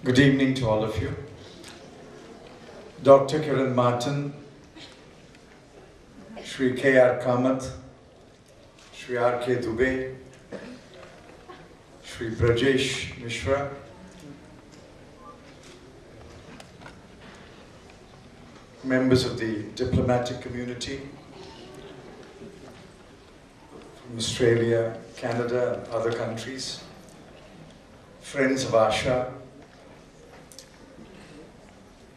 Good evening to all of you. Dr. Kiran Martin, Shri K.R. Kamath, Shri R.K. Dubey, Shri Brajesh Mishra, members of the diplomatic community from Australia, Canada, and other countries, friends of Asha,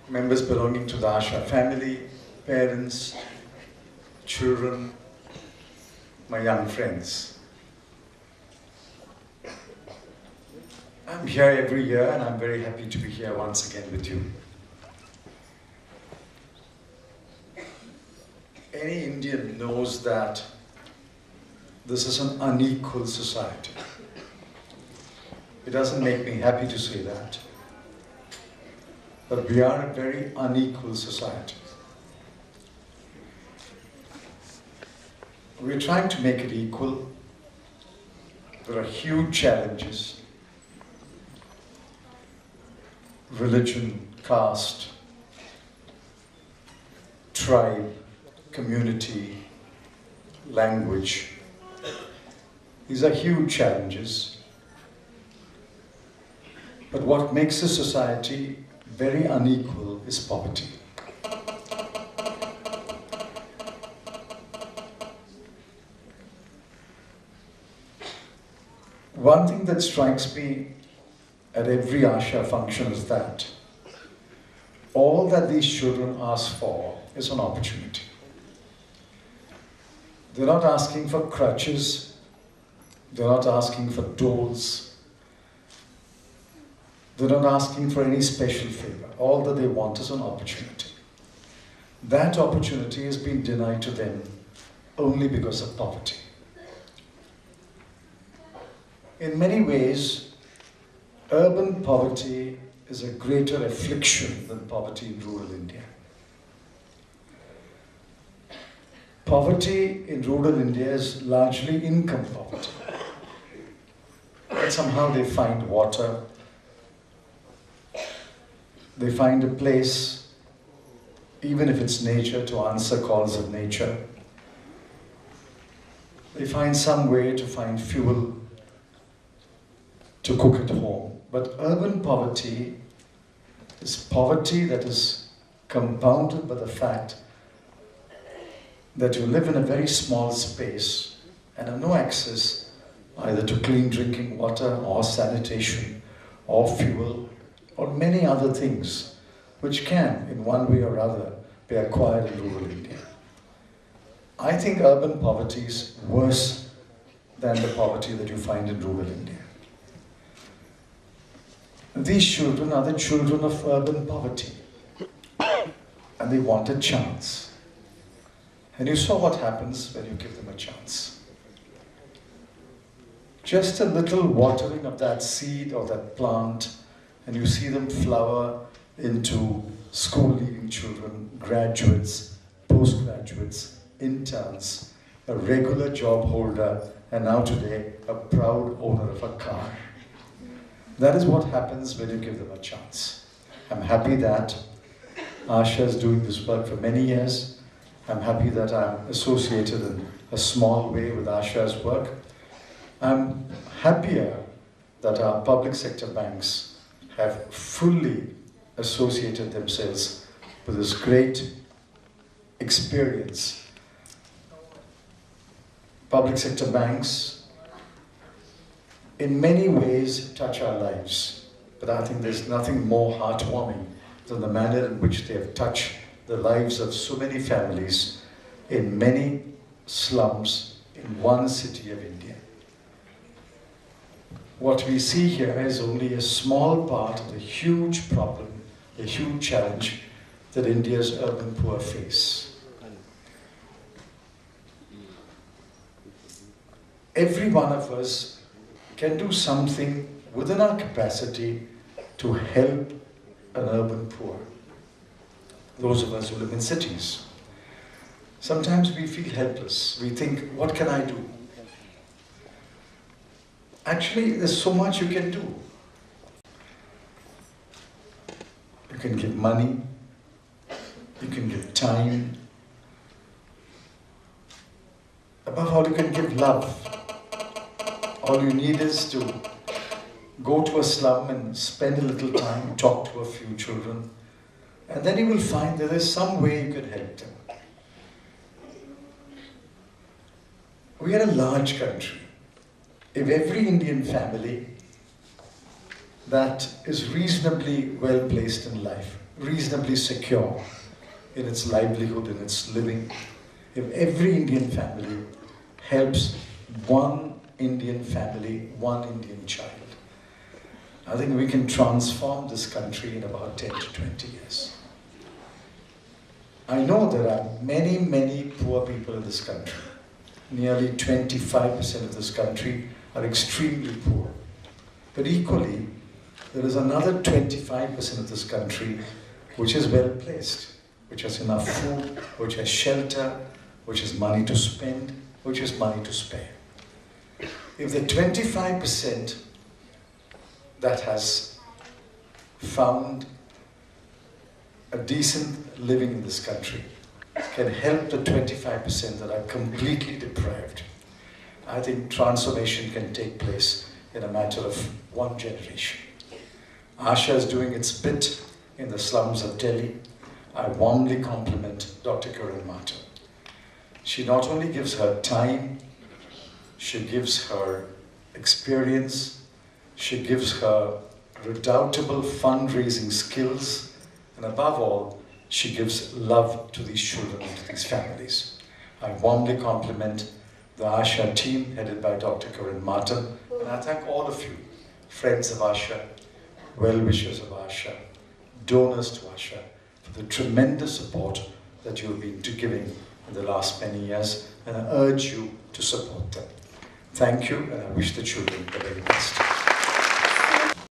members belonging to the Asha family, parents, children, my young friends. I'm here every year and I'm very happy to be here once again with you. Any Indian knows that this is an unequal society. It doesn't make me happy to say that. But we are a very unequal society. We're trying to make it equal. There are huge challenges. Religion, caste, tribe, community, language. These are huge challenges. But what makes a society very unequal is poverty. One thing that strikes me at every Asha function is that all that these children ask for is an opportunity. They're not asking for crutches, they're not asking for dolls, they're not asking for any special favor. All that they want is an opportunity. That opportunity has been denied to them only because of poverty. In many ways, urban poverty is a greater affliction than poverty in rural India. Poverty in rural India is largely income poverty. But somehow they find water, they find a place, even if it's nature, to answer calls of nature. They find some way to find fuel to cook at home. But urban poverty is poverty that is compounded by the fact that you live in a very small space and have no access either to clean drinking water or sanitation or fuel or many other things which can, in one way or other, be acquired in rural India. I think urban poverty is worse than the poverty that you find in rural India. These children are the children of urban poverty, and they want a chance. And you saw what happens when you give them a chance. Just a little watering of that seed or that plant, and you see them flower into school-leaving children, graduates, postgraduates, interns, a regular job holder, and now today, a proud owner of a car. That is what happens when you give them a chance. I'm happy that Asha is doing this work for many years. I'm happy that I'm associated in a small way with Asha's work. I'm happier that our public sector banks have fully associated themselves with this great experience. Public sector banks, in many ways, touch our lives. But I think there's nothing more heartwarming than the manner in which they have touched the lives of so many families in many slums in one city of India. What we see here is only a small part of the huge problem, the huge challenge that India's urban poor face. Every one of us can do something within our capacity to help an urban poor. Those of us who live in cities. Sometimes we feel helpless. We think, what can I do? Actually, there's so much you can do. you can give money, you can give time. Above all, you can give love. All you need is to go to a slum and spend a little time, talk to a few children, and then you will find there is some way you can help them. We are a large country. If every Indian family that is reasonably well placed in life, reasonably secure in its livelihood, in its living, if every Indian family helps one Indian family, one Indian child, I think we can transform this country in about 10 to 20 years. I know there are many, many poor people in this country. Nearly 25% of this country are extremely poor. But equally, there is another 25% of this country which is well placed, which has enough food, which has shelter, which has money to spend, which has money to spare. If the 25% that has found a decent living in this country can help the 25% that are completely deprived, I think transformation can take place in a matter of one generation. Asha is doing its bit in the slums of Delhi. I warmly compliment Dr. Kiran Mata. She not only gives her time, she gives her experience, she gives her redoubtable fundraising skills, and above all, she gives love to these children and to these families. I warmly compliment the Asha team headed by Dr. Kiran Mata, and I thank all of you, friends of Asha, well-wishers of Asha, donors to Asha, for the tremendous support that you have been giving in the last many years, and I urge you to support them. Thank you, and I wish the children the very best.